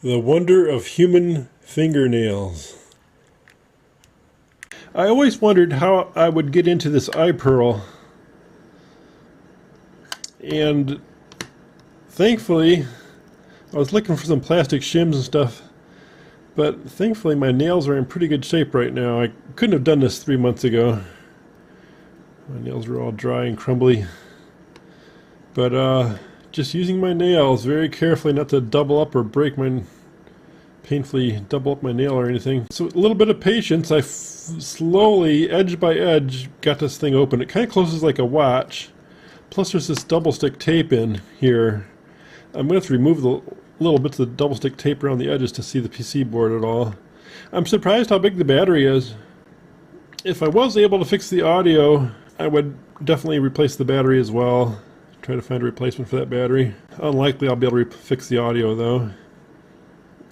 The wonder of human fingernails. I always wondered how I would get into this iPearl, and thankfully I was looking for some plastic shims and stuff, but thankfully my nails are in pretty good shape right now. I couldn't have done this 3 months ago. My nails were all dry and crumbly, but just using my nails very carefully not to double up or painfully double up my nail or anything. So with a little bit of patience, I slowly, edge by edge, got this thing open. It kind of closes like a watch. Plus there's this double stick tape in here. I'm going to have to remove the little bits of the double stick tape around the edges to see the PC board at all. I'm surprised how big the battery is. If I was able to fix the audio, I would definitely replace the battery as well. Try to find a replacement for that battery. Unlikely I'll be able to fix the audio though.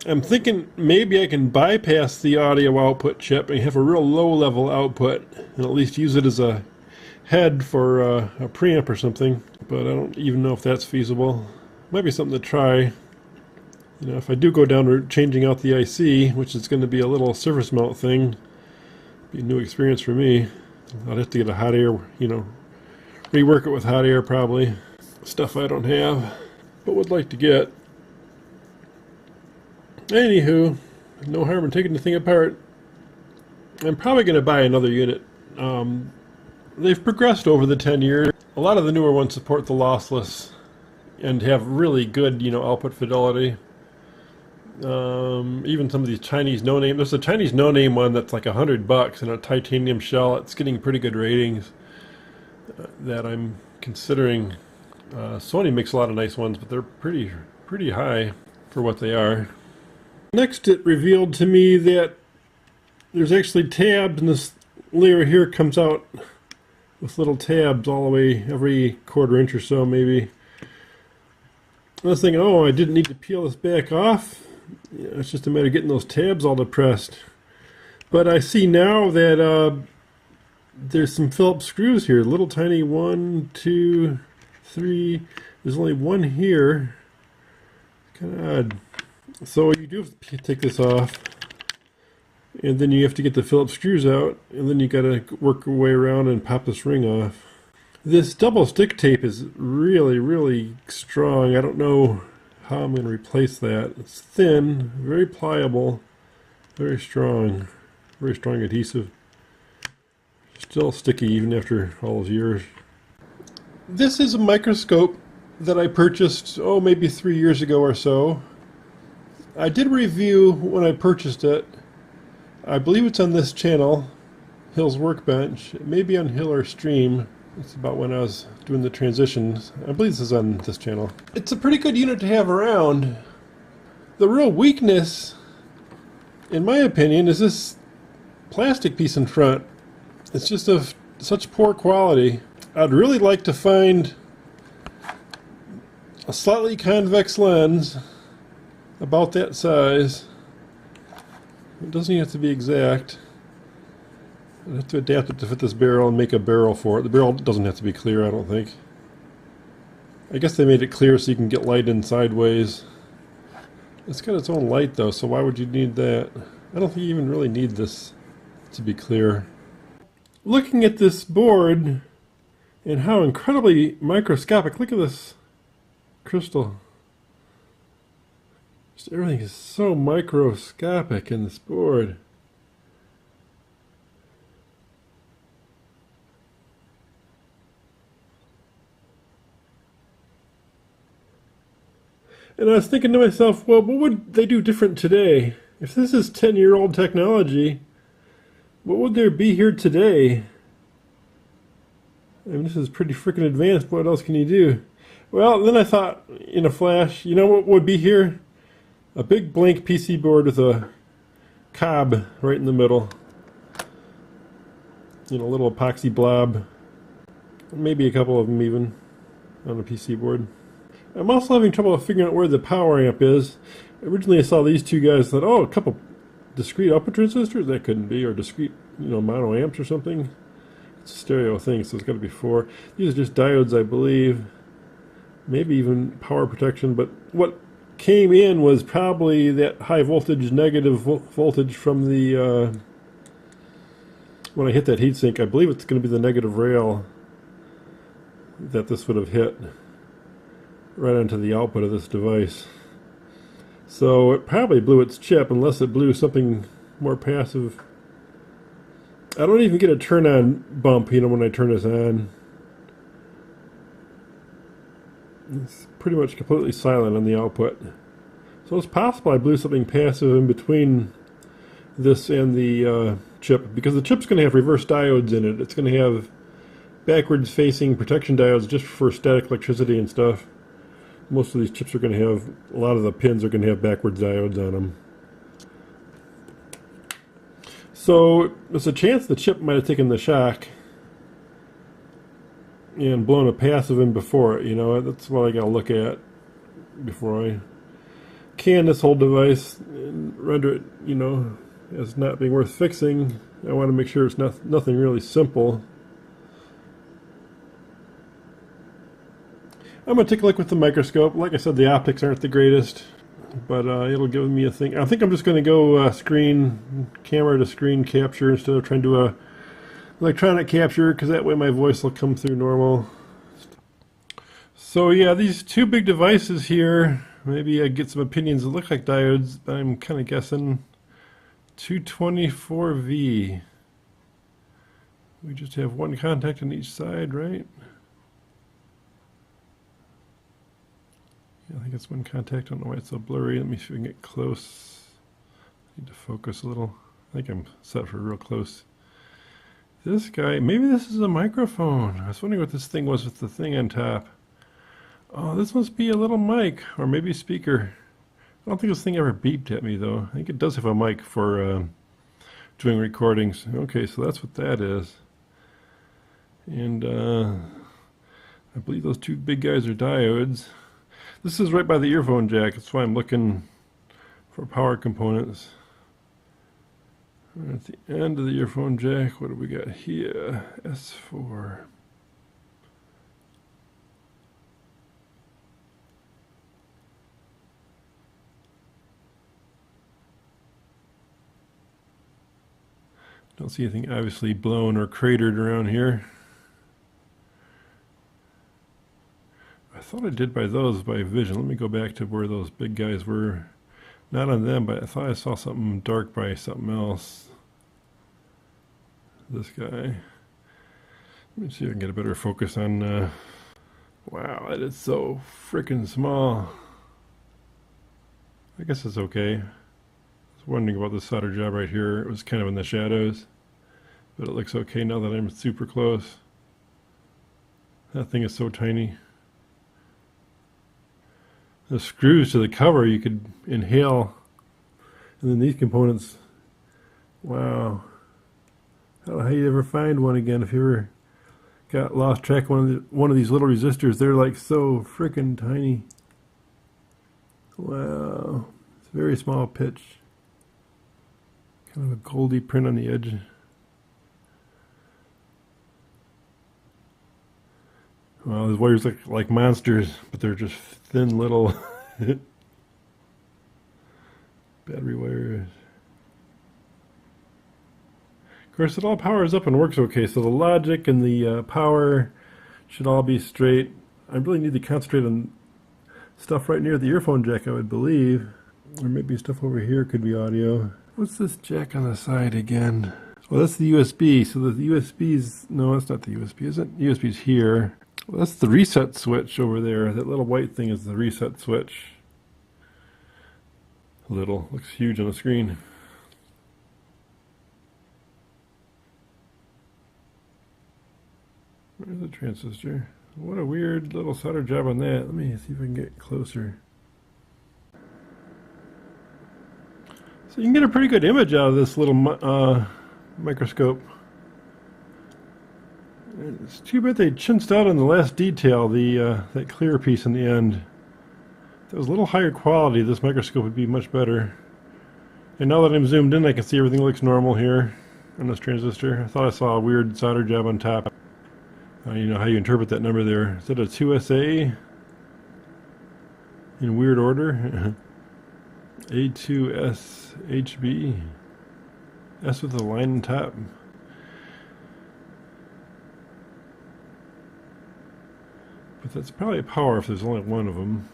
I'm thinking maybe I can bypass the audio output chip and have a real low level output and at least use it as a head for a preamp or something, but I don't even know if that's feasible. Might be something to try. You know, if I do go down to changing out the IC, which is going to be a little surface mount thing, be a new experience for me. I'll have to get a hot air, rework it with hot air probably. Stuff I don't have, but would like to get. Anywho, no harm in taking the thing apart. I'm probably going to buy another unit. They've progressed over the 10 years. A lot of the newer ones support the lossless and have really good, output fidelity. Even some of these Chinese no-name. There's a Chinese no-name one that's like $100 in a titanium shell. It's getting pretty good ratings that I'm considering. Sony makes a lot of nice ones, but they're pretty high for what they are. Next, it revealed to me that there's actually tabs, and this layer here comes out with little tabs all the way every quarter inch or so, maybe. I was thinking, oh, I didn't need to peel this back off. It's just a matter of getting those tabs all depressed. But I see now that there's some Phillips screws here. Little tiny 1, 2, 3. There's only one here. Kind of odd. So you do have to take this off, and then you have to get the Phillips screws out, and then you got to work your way around and pop this ring off. This double stick tape is really strong. I don't know how I'm going to replace that. It's thin, very pliable, very strong adhesive. Still sticky even after all those years. This is a microscope that I purchased, maybe 3 years ago or so. I did a review when I purchased it. I believe it's on this channel, Hill's Workbench. It may be on Hill or Stream. It's about when I was doing the transitions. I believe this is on this channel. It's a pretty good unit to have around. The real weakness, in my opinion, is this plastic piece in front. It's just of such poor quality. I'd really like to find a slightly convex lens about that size. It doesn't have to be exact. I have to adapt it to fit this barrel and make a barrel for it. The barrel doesn't have to be clear, I don't think. I guess they made it clear so you can get light in sideways. It's got its own light though, so why would you need that? I don't think you even really need this to be clear. Looking at this board and how incredibly microscopic, look at this crystal. Just everything is so microscopic in this board. And I was thinking to myself, well, what would they do different today? If this is 10-year-old technology, what would there be here today? I mean, this is pretty freaking advanced. What else can you do? Well, then I thought in a flash, you know what would be here? A big blank PC board with a cob right in the middle. A little epoxy blob. Maybe a couple of them even on a PC board. I'm also having trouble figuring out where the power amp is. Originally I saw these two guys, thought, a couple discrete output transistors? That couldn't be, or discrete, mono amps or something. It's a stereo thing, so it's got to be 4. These are just diodes, I believe. Maybe even power protection, but what came in was probably that high voltage negative voltage from the when I hit that heatsink. I believe it's going to be the negative rail that this would have hit right onto the output of this device. So it probably blew its chip, unless it blew something more passive. I don't even get a turn on bump, you know, when I turn this on. It's pretty much completely silent on the output. So it's possible I blew something passive in between this and the chip, because the chip's going to have reverse diodes in it. It's going to have backwards facing protection diodes just for static electricity and stuff. Most of these chips are going to have, a lot of the pins are going to have backwards diodes on them. So there's a chance the chip might have taken the shock and blown a passive in before it, you know. That's what I got to look at before I can this whole device and render it, you know, as not being worth fixing. I want to make sure it's nothing really simple. I'm going to take a look with the microscope. Like I said, the optics aren't the greatest, but it'll give me a thing. I think I'm just going to go camera to screen capture instead of trying to do a electronic capture, because that way my voice will come through normal. So yeah, these two big devices here, maybe I get some opinions that look like diodes, but I'm kind of guessing 224V. We just have one contact on each side, right? Yeah, I think it's one contact. I don't know why it's so blurry. Let me see if we can get close. I need to focus a little. I think I'm set for real close. This guy, maybe this is a microphone. I was wondering what this thing was with the thing on top. Oh, this must be a little mic, or maybe speaker. I don't think this thing ever beeped at me, though. I think it does have a mic for doing recordings. Okay, so that's what that is. And I believe those two big guys are diodes. This is right by the earphone jack. That's why I'm looking for power components. At the end of the earphone jack, what do we got here? S4. Don't see anything obviously blown or cratered around here. I thought I did by those by vision. Let me go back to where those big guys were. Not on them, but I thought I saw something dark by something else. This guy. Let me see if I can get a better focus on... wow, that is so freaking small. I guess it's okay. I was wondering about this solder job right here. It was kind of in the shadows, but it looks okay now that I'm super close. That thing is so tiny. The screws to the cover you could inhale, and then these components, wow. I don't know how you ever find one again. If you ever got lost track of one of these little resistors, they're like so freaking tiny. Wow, it's a very small pitch. Kind of a goldy print on the edge. Well, these wires look like monsters, but they're just thin little battery wires. Of course, it all powers up and works okay, so the logic and the power should all be straight. I really need to concentrate on stuff right near the earphone jack, I would believe. Or maybe stuff over here could be audio. What's this jack on the side again? Well, that's the USB, so the USB's... no, that's not the USB, is it? USB's here. Well, that's the reset switch over there. That little white thing is the reset switch. Little. Looks huge on the screen. Where's the transistor? What a weird little solder job on that. Let me see if I can get closer. So you can get a pretty good image out of this little microscope. It's too bad they chinched out on the last detail, that clear piece in the end. If it was a little higher quality, this microscope would be much better. And now that I'm zoomed in, I can see everything looks normal here on this transistor. I thought I saw a weird solder job on top. You know how you interpret that number there. Is that a 2SA? in weird order. A2SHB. S with a line on top. But that's probably a power if there's only one of them.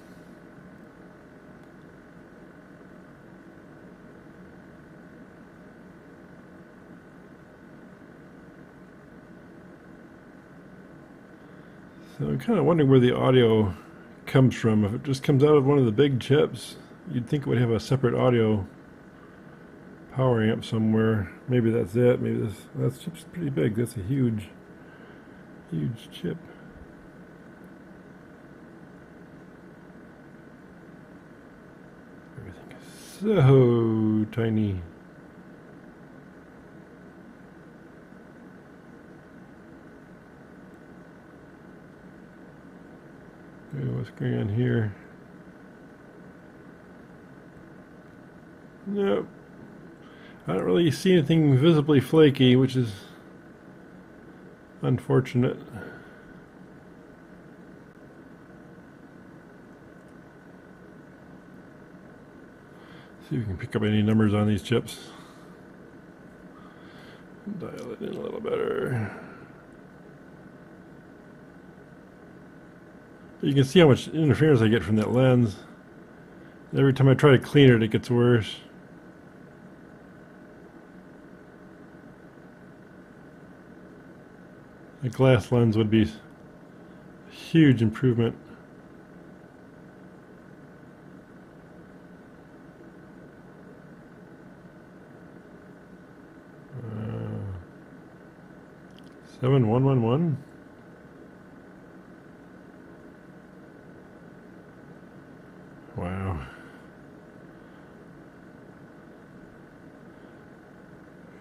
So I'm kind of wondering where the audio comes from. If it just comes out of one of the big chips, you'd think it would have a separate audio power amp somewhere. Maybe that's it. Maybe that chip's pretty big. That's a huge chip. Everything is so tiny. Okay, what's going on here? Nope. I don't really see anything visibly flaky, which is unfortunate. See if we can pick up any numbers on these chips. Dial it in a little better. You can see how much interference I get from that lens. Every time I try to clean it, it gets worse. A glass lens would be a huge improvement. Uh, 7111. Wow.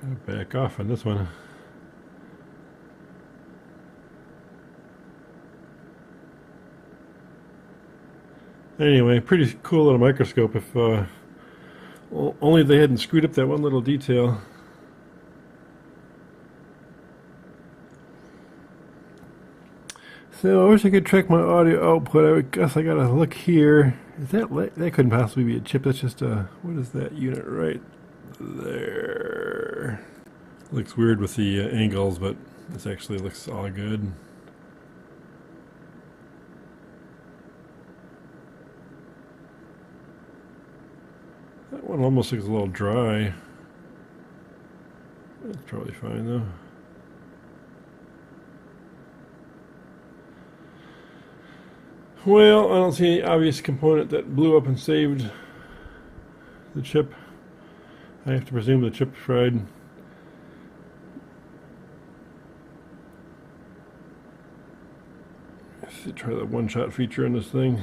Gotta back off on this one. Anyway, pretty cool little microscope if only they hadn't screwed up that one little detail. So I wish I could track my audio output. I guess I gotta look here. Is that couldn't possibly be a chip? That's just a, what is that unit right there? Looks weird with the angles, but this actually looks all good. That one almost looks a little dry. That's probably fine though. Well, I don't see any obvious component that blew up and saved the chip. I have to presume the chip fried. Let's see, try the one-shot feature on this thing.